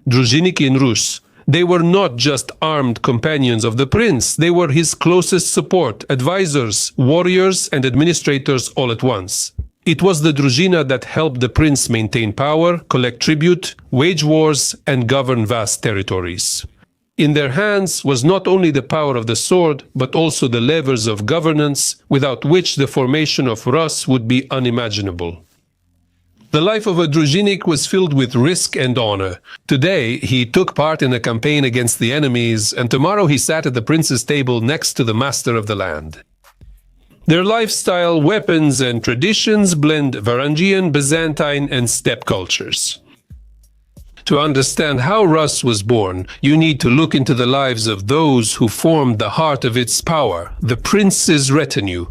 Druzhinniki in Rus. They were not just armed companions of the prince, they were his closest support, advisors, warriors, and administrators all at once. It was the Druzhina that helped the prince maintain power, collect tribute, wage wars, and govern vast territories. In their hands was not only the power of the sword, but also the levers of governance, without which the formation of Rus would be unimaginable. The life of a Druzhinnik was filled with risk and honor. Today, he took part in a campaign against the enemies, and tomorrow he sat at the prince's table next to the master of the land. Their lifestyle, weapons, and traditions blend Varangian, Byzantine, and steppe cultures. To understand how Rus was born, you need to look into the lives of those who formed the heart of its power, the prince's retinue.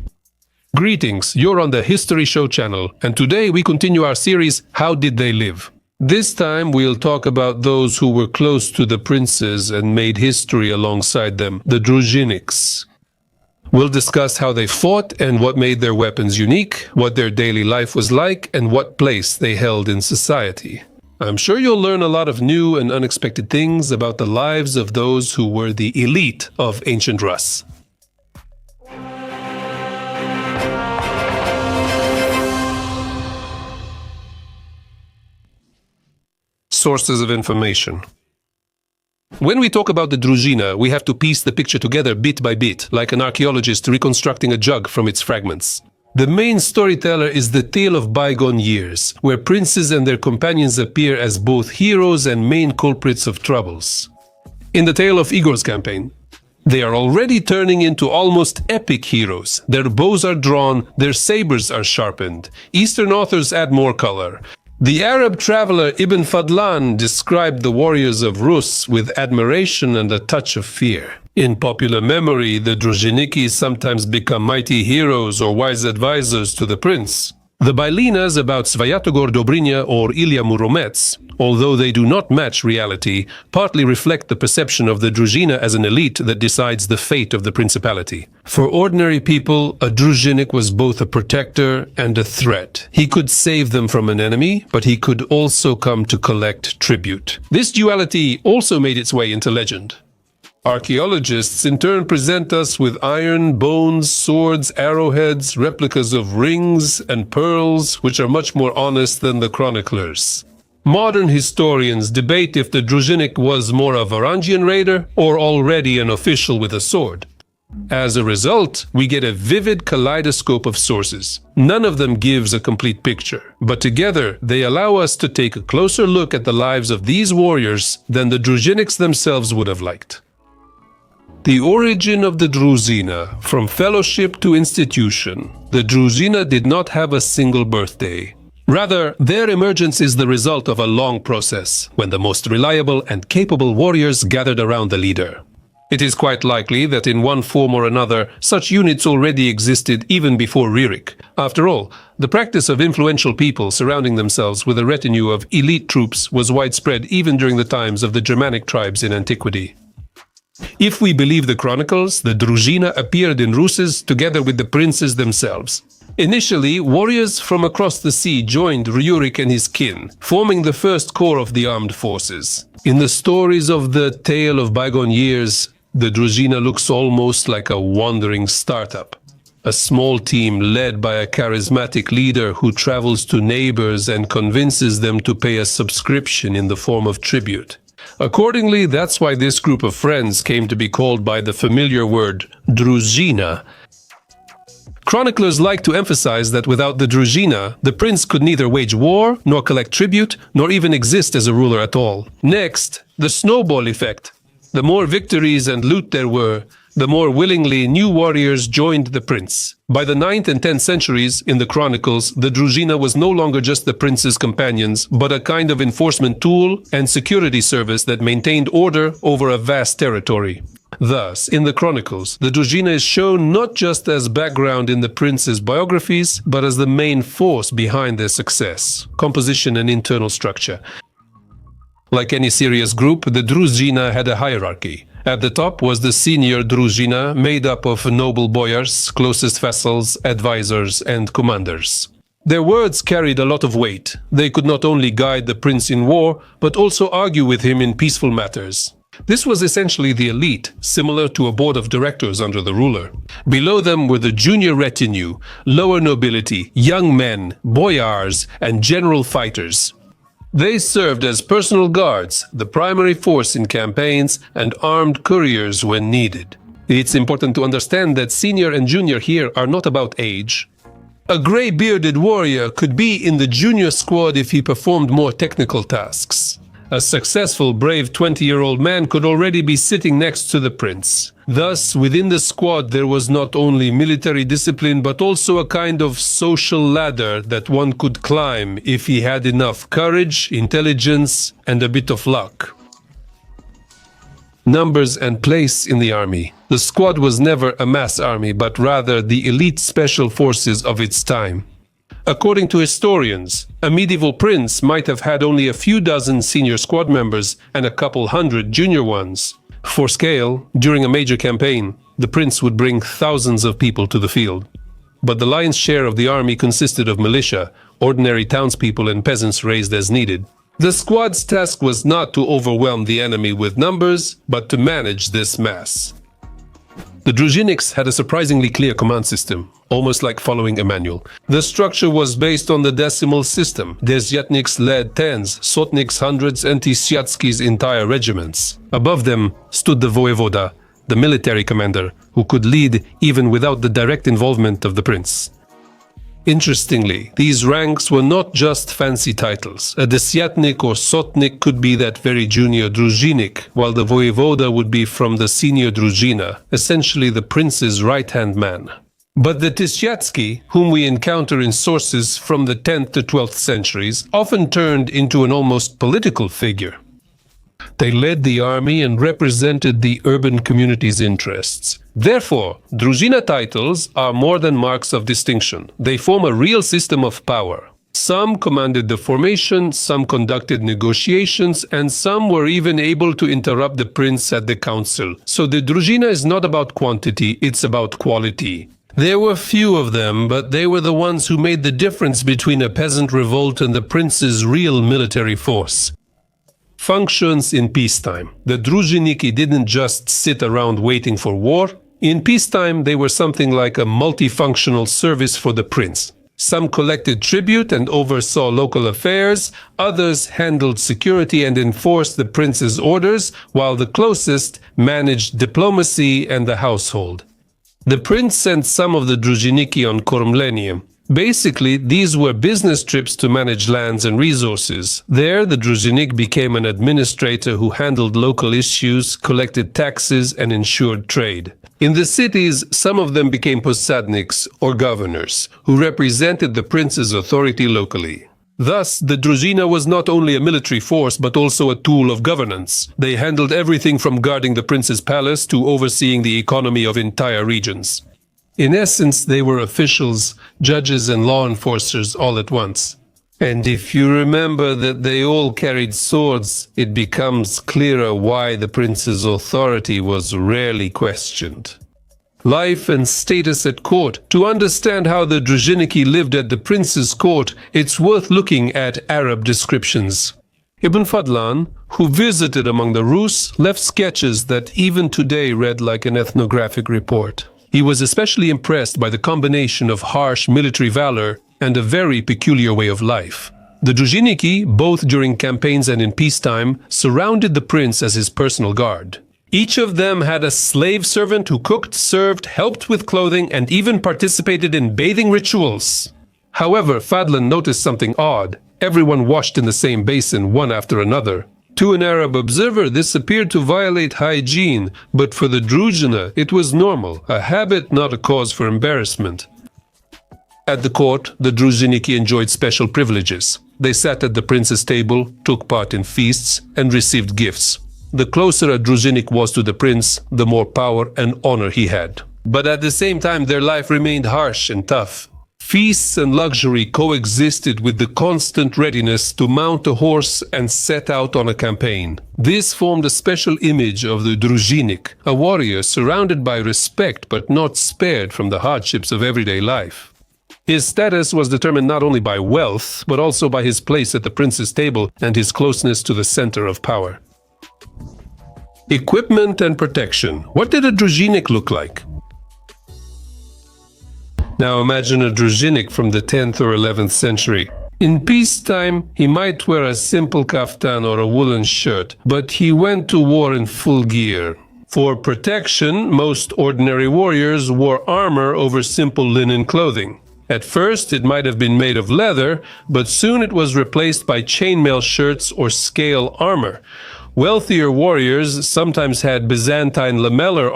Greetings, you're on the History Show channel, and today we continue our series, How Did They Live? This time we'll talk about those who were close to the princes and made history alongside them, the Druzhinniks. We'll discuss how they fought and what made their weapons unique, what their daily life was like, and what place they held in society. I'm sure you'll learn a lot of new and unexpected things about the lives of those who were the elite of ancient Rus. Sources of information. When we talk about the Druzhina, we have to piece the picture together bit by bit, like an archaeologist reconstructing a jug from its fragments. The main storyteller is the tale of bygone years, where princes and their companions appear as both heroes and main culprits of troubles. In the tale of Igor's campaign, they are already turning into almost epic heroes. Their bows are drawn, their sabers are sharpened. Eastern authors add more color. The Arab traveler Ibn Fadlan described the warriors of Rus with admiration and a touch of fear. In popular memory, the Druzhinniki sometimes become mighty heroes or wise advisors to the prince. The Bylinas about Svyatogor Dobrynya or Ilya Muromets, although they do not match reality, partly reflect the perception of the Druzhina as an elite that decides the fate of the principality. For ordinary people, a Druzhinnik was both a protector and a threat. He could save them from an enemy, but he could also come to collect tribute. This duality also made its way into legend. Archaeologists in turn present us with iron, bones, swords, arrowheads, replicas of rings and pearls, which are much more honest than the chroniclers. Modern historians debate if the Druzhinnik was more a Varangian raider or already an official with a sword. As a result, we get a vivid kaleidoscope of sources. None of them gives a complete picture, but together they allow us to take a closer look at the lives of these warriors than the Druzhinniks themselves would have liked. The origin of the Druzhina, from fellowship to institution. The Druzhina did not have a single birthday. Rather, their emergence is the result of a long process, when the most reliable and capable warriors gathered around the leader. It is quite likely that in one form or another, such units already existed even before Ririk. After all, the practice of influential people surrounding themselves with a retinue of elite troops was widespread even during the times of the Germanic tribes in antiquity. If we believe the chronicles, the Druzhina appeared in Rus together with the princes themselves. Initially, warriors from across the sea joined Riurik and his kin, forming the first corps of the armed forces. In the stories of the tale of bygone years, the Druzhina looks almost like a wandering startup. A small team led by a charismatic leader who travels to neighbors and convinces them to pay a subscription in the form of tribute. Accordingly, that's why this group of friends came to be called by the familiar word Druzhina. Chroniclers like to emphasize that without the Druzhina, the prince could neither wage war, nor collect tribute, nor even exist as a ruler at all. Next, the snowball effect. The more victories and loot there were, the more willingly new warriors joined the prince. By the 9th and 10th centuries, in the chronicles, the Druzhina was no longer just the prince's companions, but a kind of enforcement tool and security service that maintained order over a vast territory. Thus, in the chronicles, the Druzhina is shown not just as background in the prince's biographies, but as the main force behind their success, composition and internal structure. Like any serious group, the Druzhina had a hierarchy. At the top was the senior Druzhina, made up of noble boyars, closest vassals, advisors, and commanders. Their words carried a lot of weight. They could not only guide the prince in war, but also argue with him in peaceful matters. This was essentially the elite, similar to a board of directors under the ruler. Below them were the junior retinue, lower nobility, young men, boyars, and general fighters. They served as personal guards, the primary force in campaigns, and armed couriers when needed. It's important to understand that senior and junior here are not about age. A gray-bearded warrior could be in the junior squad if he performed more technical tasks. A successful, brave 20-year-old man could already be sitting next to the prince. Thus, within the squad there was not only military discipline but also a kind of social ladder that one could climb if he had enough courage, intelligence, and a bit of luck. Numbers and place in the army. The squad was never a mass army, but rather the elite special forces of its time. According to historians, a medieval prince might have had only a few dozen senior squad members and a couple hundred junior ones. For scale, during a major campaign, the prince would bring thousands of people to the field. But the lion's share of the army consisted of militia, ordinary townspeople and peasants raised as needed. The squad's task was not to overwhelm the enemy with numbers, but to manage this mass. The Druzhinniks had a surprisingly clear command system, almost like following a manual. The structure was based on the decimal system. Desyatniks led tens, sotniks hundreds, and Tisyatskis entire regiments. Above them stood the voevoda, the military commander, who could lead even without the direct involvement of the prince. Interestingly, these ranks were not just fancy titles. A Desyatnik or Sotnik could be that very junior Druzhinnik, while the voevoda would be from the senior Druzhina, essentially the prince's right-hand man. But the Tisyatsky, whom we encounter in sources from the 10th to 12th centuries, often turned into an almost political figure. They led the army and represented the urban community's interests. Therefore, Druzhina titles are more than marks of distinction. They form a real system of power. Some commanded the formation, some conducted negotiations, and some were even able to interrupt the prince at the council. So the Druzhina is not about quantity, it's about quality. There were few of them, but they were the ones who made the difference between a peasant revolt and the prince's real military force. Functions in peacetime. The Druzhinniki didn't just sit around waiting for war. In peacetime, they were something like a multifunctional service for the prince. Some collected tribute and oversaw local affairs, others handled security and enforced the prince's orders, while the closest managed diplomacy and the household. The prince sent some of the Druzhinniki on kormlenie. Basically, these were business trips to manage lands and resources. There, the Druzhinnik became an administrator who handled local issues, collected taxes, and ensured trade. In the cities, some of them became posadniks, or governors, who represented the prince's authority locally. Thus, the Druzhina was not only a military force, but also a tool of governance. They handled everything from guarding the prince's palace to overseeing the economy of entire regions. In essence, they were officials, judges, and law enforcers all at once. And if you remember that they all carried swords, it becomes clearer why the prince's authority was rarely questioned. Life and status at court. To understand how the Druzhinniki lived at the prince's court, it's worth looking at Arab descriptions. Ibn Fadlan, who visited among the Rus, left sketches that even today read like an ethnographic report. He was especially impressed by the combination of harsh military valor and a very peculiar way of life. The Druzhinniki, both during campaigns and in peacetime, surrounded the prince as his personal guard. Each of them had a slave servant who cooked, served, helped with clothing, and even participated in bathing rituals. However, Fadlan noticed something odd. Everyone washed in the same basin, one after another. To an Arab observer, this appeared to violate hygiene, but for the Druzhina, it was normal, a habit, not a cause for embarrassment. At the court, the Druzhinniki enjoyed special privileges. They sat at the prince's table, took part in feasts, and received gifts. The closer a Druzhinnik was to the prince, the more power and honor he had. But at the same time, their life remained harsh and tough. Feasts and luxury coexisted with the constant readiness to mount a horse and set out on a campaign. This formed a special image of the Druzhinnik, a warrior surrounded by respect but not spared from the hardships of everyday life. His status was determined not only by wealth, but also by his place at the prince's table and his closeness to the center of power. Equipment and protection. What did a Druzhinik look like? Now imagine a Druzhinik from the 10th or 11th century. In peacetime, he might wear a simple kaftan or a woolen shirt, but he went to war in full gear. For protection, most ordinary warriors wore armor over simple linen clothing. At first, it might have been made of leather, but soon it was replaced by chainmail shirts or scale armor. Wealthier warriors sometimes had Byzantine lamellar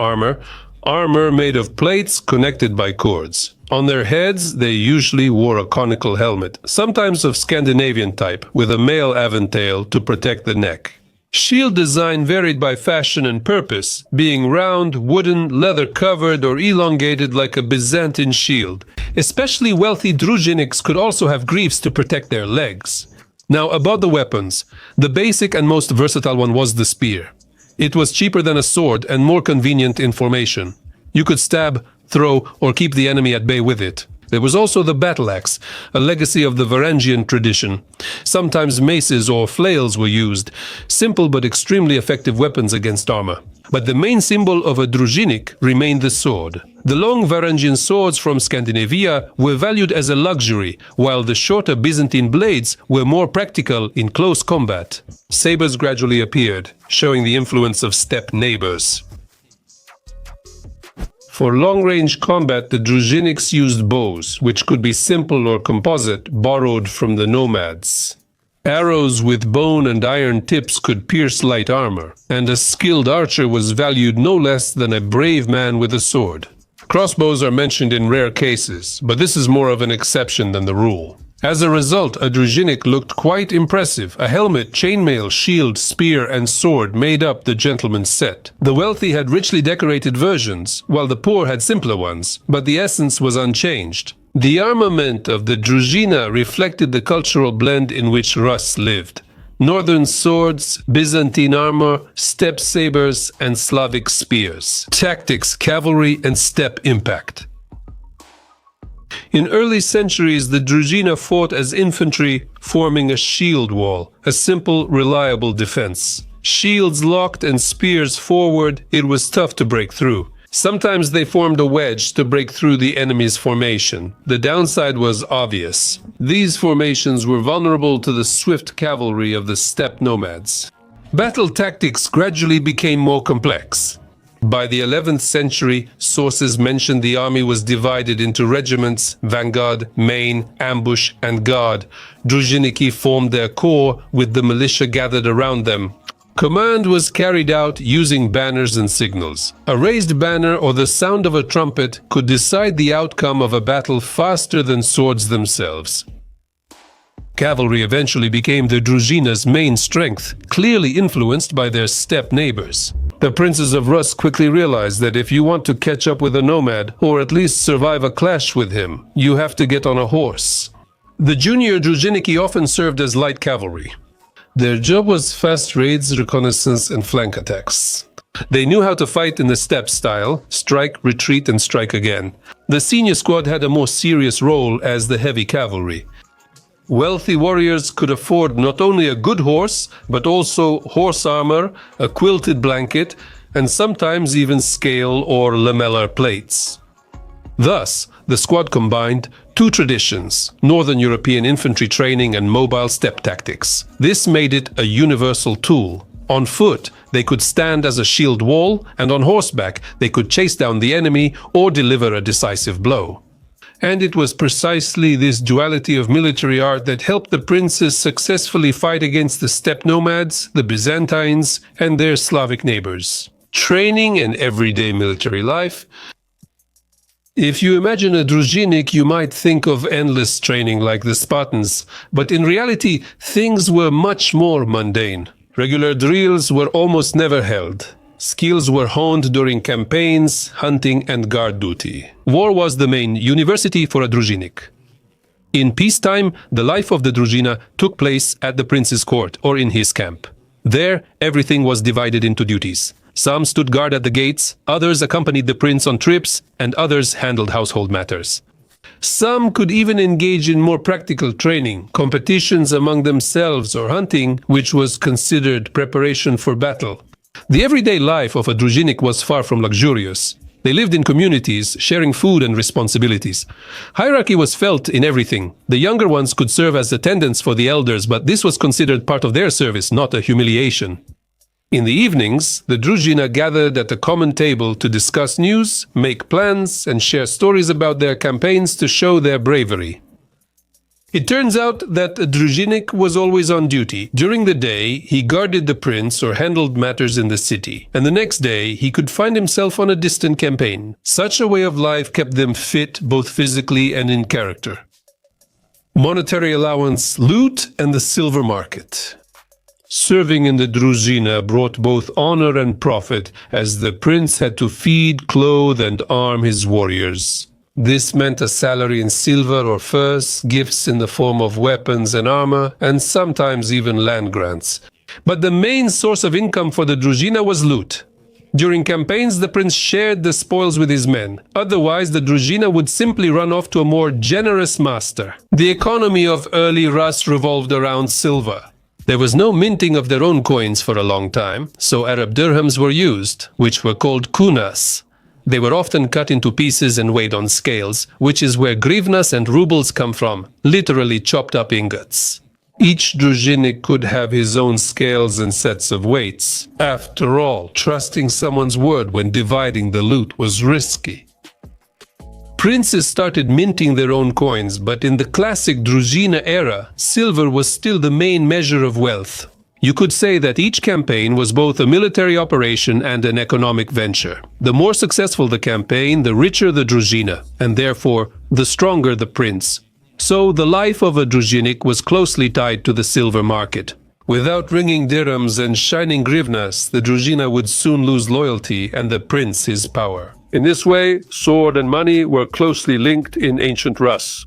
armor made of plates connected by cords. On their heads, they usually wore a conical helmet, sometimes of Scandinavian type, with a mail aventail to protect the neck. Shield design varied by fashion and purpose, being round, wooden, leather-covered, or elongated like a Byzantine shield. Especially wealthy Druzhiniks could also have greaves to protect their legs. Now, about the weapons. The basic and most versatile one was the spear. It was cheaper than a sword and more convenient in formation. You could stab, throw, or keep the enemy at bay with it. There was also the battle axe, a legacy of the Varangian tradition. Sometimes maces or flails were used, simple but extremely effective weapons against armor. But the main symbol of a Druzhinik remained the sword. The long Varangian swords from Scandinavia were valued as a luxury, while the shorter Byzantine blades were more practical in close combat. Sabers gradually appeared, showing the influence of steppe neighbors. For long-range combat, the Druzhiniks used bows, which could be simple or composite, borrowed from the nomads. Arrows with bone and iron tips could pierce light armor, and a skilled archer was valued no less than a brave man with a sword. Crossbows are mentioned in rare cases, but this is more of an exception than the rule. As a result, a Druzhinik looked quite impressive. A helmet, chainmail, shield, spear, and sword made up the gentleman's set. The wealthy had richly decorated versions, while the poor had simpler ones, but the essence was unchanged. The armament of the Druzhina reflected the cultural blend in which Rus lived. Northern swords, Byzantine armor, steppe sabers, and Slavic spears. Tactics, cavalry, and steppe impact. In early centuries, the Druzhina fought as infantry, forming a shield wall, a simple, reliable defense. Shields locked and spears forward, it was tough to break through. Sometimes they formed a wedge to break through the enemy's formation. The downside was obvious. These formations were vulnerable to the swift cavalry of the steppe nomads. Battle tactics gradually became more complex. By the 11th century, sources mention the army was divided into regiments, vanguard, main, ambush, and guard. Druzhinniki formed their corps with the militia gathered around them. Command was carried out using banners and signals. A raised banner or the sound of a trumpet could decide the outcome of a battle faster than swords themselves. Cavalry eventually became the Druzhina's main strength, clearly influenced by their steppe neighbors. The princes of Rus quickly realized that if you want to catch up with a nomad, or at least survive a clash with him, you have to get on a horse. The junior Druzhinniki often served as light cavalry. Their job was fast raids, reconnaissance, and flank attacks. They knew how to fight in the steppe style, strike, retreat, and strike again. The senior squad had a more serious role as the heavy cavalry. Wealthy warriors could afford not only a good horse, but also horse armor, a quilted blanket, and sometimes even scale or lamellar plates. Thus, the squad combined two traditions: Northern European infantry training and mobile steppe tactics. This made it a universal tool. On foot, they could stand as a shield wall, and on horseback, they could chase down the enemy or deliver a decisive blow. And it was precisely this duality of military art that helped the princes successfully fight against the steppe nomads, the Byzantines, and their Slavic neighbors. Training and everyday military life. If you imagine a Druzhinik, you might think of endless training like the Spartans, but in reality, things were much more mundane. Regular drills were almost never held. Skills were honed during campaigns, hunting, and guard duty. War was the main university for a Druzhinik. In peacetime, the life of the Druzhina took place at the prince's court or in his camp. There, everything was divided into duties. Some stood guard at the gates, others accompanied the prince on trips, and others handled household matters. Some could even engage in more practical training, competitions among themselves or hunting, which was considered preparation for battle. The everyday life of a Druzhinik was far from luxurious. They lived in communities, sharing food and responsibilities. Hierarchy was felt in everything. The younger ones could serve as attendants for the elders, but this was considered part of their service, not a humiliation. In the evenings, the Druzhina gathered at a common table to discuss news, make plans, and share stories about their campaigns to show their bravery. It turns out that a Druzhinik was always on duty. During the day, he guarded the prince or handled matters in the city, and the next day he could find himself on a distant campaign. Such a way of life kept them fit both physically and in character. Monetary allowance, loot, and the silver market. Serving in the Druzhina brought both honor and profit, as the prince had to feed, clothe, and arm his warriors. This meant a salary in silver or furs, gifts in the form of weapons and armor, and sometimes even land grants. But the main source of income for the Druzhina was loot. During campaigns, the prince shared the spoils with his men. Otherwise, the Druzhina would simply run off to a more generous master. The economy of early Rus revolved around silver. There was no minting of their own coins for a long time, so Arab dirhams were used, which were called kunas. They were often cut into pieces and weighed on scales, which is where grivnas and rubles come from, literally chopped up ingots. Each Druzhinik could have his own scales and sets of weights. After all, trusting someone's word when dividing the loot was risky. Princes started minting their own coins, but in the classic Druzhina era, silver was still the main measure of wealth. You could say that each campaign was both a military operation and an economic venture. The more successful the campaign, the richer the Druzhina, and therefore the stronger the prince. So the life of a Druzhinik was closely tied to the silver market. Without ringing dirhams and shining grivnas, the Druzhina would soon lose loyalty and the prince his power. In this way, sword and money were closely linked in ancient Rus.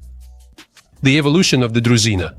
The evolution of the Druzhina.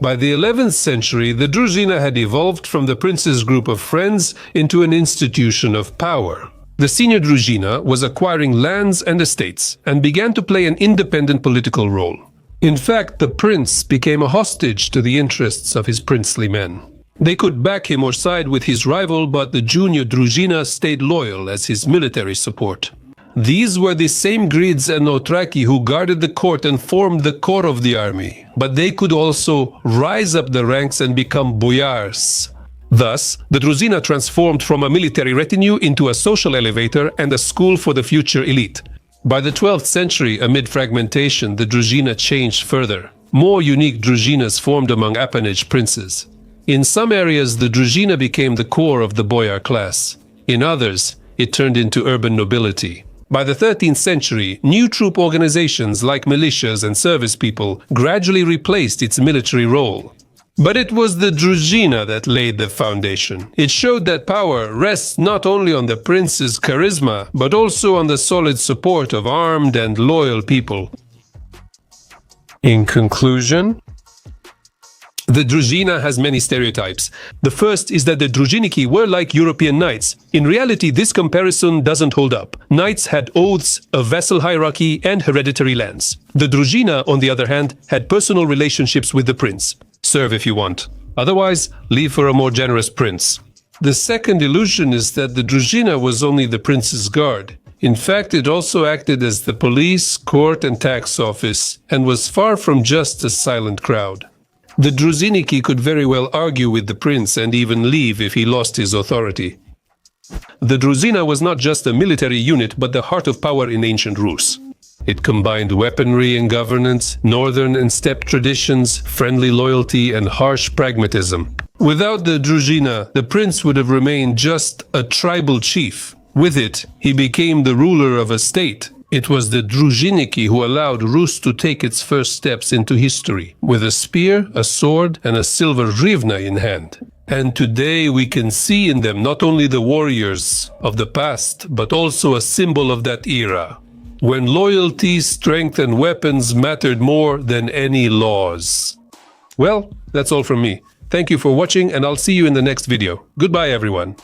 By the 11th century, the Druzhina had evolved from the prince's group of friends into an institution of power. The senior Druzhina was acquiring lands and estates and began to play an independent political role. In fact, the prince became a hostage to the interests of his princely men. They could back him or side with his rival, but the junior Druzhina stayed loyal as his military support. These were the same grids and otraki who guarded the court and formed the core of the army, but they could also rise up the ranks and become boyars. Thus, the Druzhina transformed from a military retinue into a social elevator and a school for the future elite. By the 12th century, amid fragmentation, the Druzhina changed further. More unique Druzhinas formed among appanage princes. In some areas, the Druzhina became the core of the boyar class. In others, it turned into urban nobility. By the 13th century, new troop organizations like militias and service people gradually replaced its military role. But it was the Druzhina that laid the foundation. It showed that power rests not only on the prince's charisma, but also on the solid support of armed and loyal people. In conclusion, the Druzhina has many stereotypes. The first is that the Druzhinniki were like European knights. In reality, this comparison doesn't hold up. Knights had oaths, a vassal hierarchy, and hereditary lands. The Druzhina, on the other hand, had personal relationships with the prince. Serve if you want. Otherwise, leave for a more generous prince. The second illusion is that the Druzhina was only the prince's guard. In fact, it also acted as the police, court, and tax office, and was far from just a silent crowd. The Druzhinniki could very well argue with the prince and even leave if he lost his authority. The Druzhina was not just a military unit, but the heart of power in ancient Rus. It combined weaponry and governance, northern and steppe traditions, friendly loyalty, and harsh pragmatism. Without the Druzhina, the prince would have remained just a tribal chief. With it, he became the ruler of a state. It was the Druzhinniki who allowed Rus to take its first steps into history, with a spear, a sword, and a silver hrivna in hand. And today we can see in them not only the warriors of the past, but also a symbol of that era, when loyalty, strength, and weapons mattered more than any laws. Well, that's all from me. Thank you for watching, and I'll see you in the next video. Goodbye, everyone.